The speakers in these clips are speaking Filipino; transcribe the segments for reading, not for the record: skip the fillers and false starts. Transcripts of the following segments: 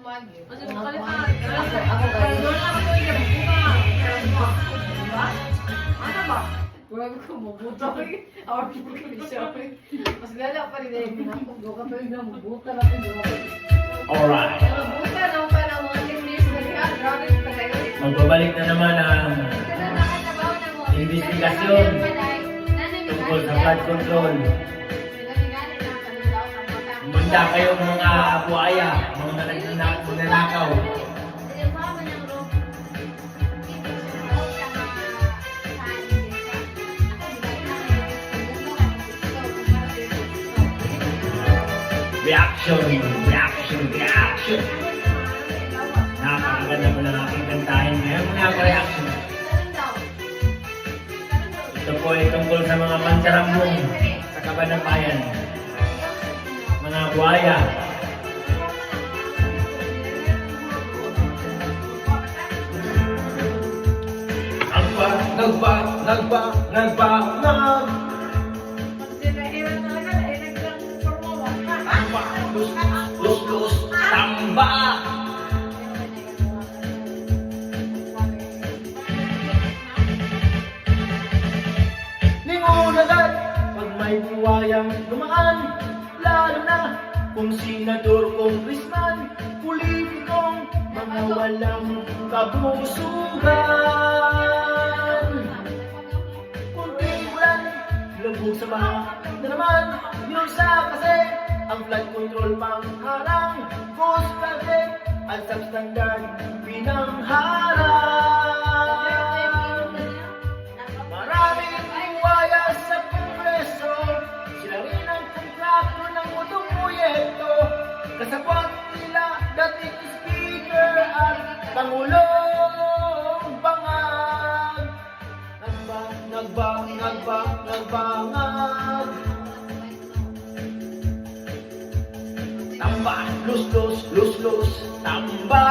Kasi makalitan. Ako guys. Ano ba? Grabe ko mabuta ko eh. Awag ko kami siya ko eh. Mas lala pa rin dahil pinakong doon ka pa rin na mabuta na rin. Alright. Mabuta na pa na mga English na niya. Grabe yung tagayon. Magbabalik na naman ang investigasyon tungkol sa flood control. Manda kayong mga buhaya, mga nagnanakaw. Reaction! Napakaganda po na aking kantahin ngayon. Muna ako reaction. Ito po ay tungkol sa mga pansarambong sa Kabanapayan. Mga buhaya. Lus, tamba! Lingon agad pag may buwayang dumaan, lalo na kung senador, congressman, politikong mga walang kabusugan. Kunting ulan, lubog sa baha na naman, yun sa kasi ang flood control pangharang, coast project at substandard pinangharang. Maraming buwaya sa Kongreso, sila rin ang kontrakto ng mutong proyekto. Kasabot nila dating speaker at Pangulong Bangag. Nagbangag. Tamba, lus, tamba.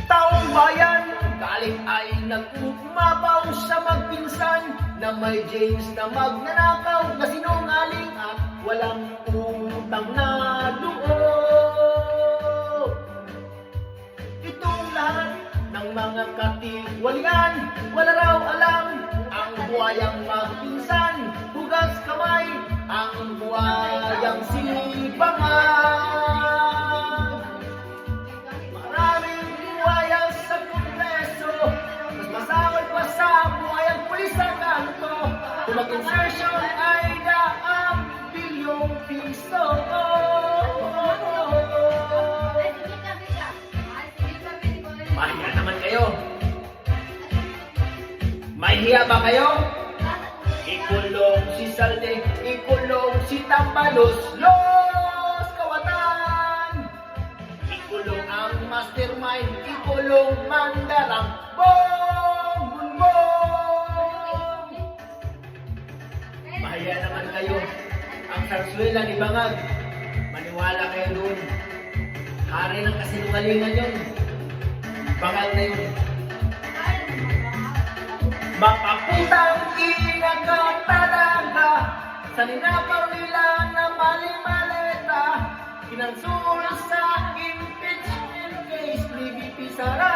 Taong bayan, galing ay nagpumapaw sa magpinsan na may James na magnanakaw na sinungaling at walang utang na loob. Itong lahat ng mga katiwalian, wala raw alam ang buhayang magpinsan, hugas kamay ang buhayang sibangan. Maraming buhaya sa Kongreso, mas masawal pa sa buhayang pulis sa kanto. Kung mag-insertion ay daang bilyong piso. Mahiya naman kayo. Mahiya ba kayo? Ikulong si Salde, ikulong si Tambalos, los kawatan. Ikulong ang mastermind, ikulong mandarang, bong. Mahiya naman kayo. Ang Sarsuela ni Bangag, maniwala kayo doon. Hari ng kasinungalingan yun. Bangag na yun. Mapaputang ina ka talaga sa ninakaw nila na mali-maleta. Kinansul sa impeachment case ni VP Sara.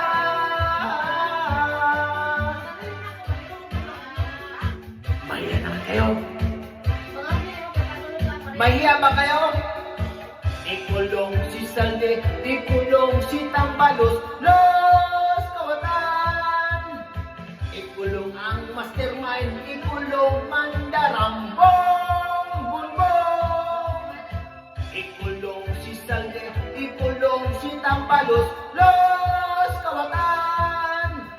Mahiya naman kayo. Mahiya ba kayo? Ikulong si Salde, ikulong si Tambalos, los kawatan. Ikulong ang mastermind, ikulong mandarambong, bunbong. Ikulong si Salde, ikulong si Tambalos, los kawatan.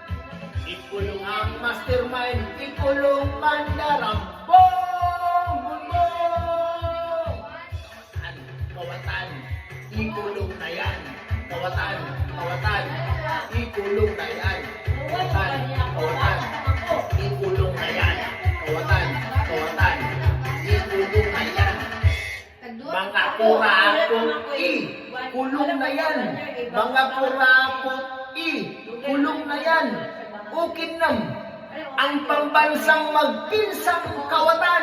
Ikulong ang mastermind, ikulong mandarambong, bunbong. Kawatan, ikulong na yan. Kawatan, ikulong na yan. Kawatan, ikulong na yan. Kawatan, ikulong na yan. Mga kurakot-i, kulong na yan. Mga kurakot-i, kulong na yan. Ukinam, ang pambansang magpinsang kawatan.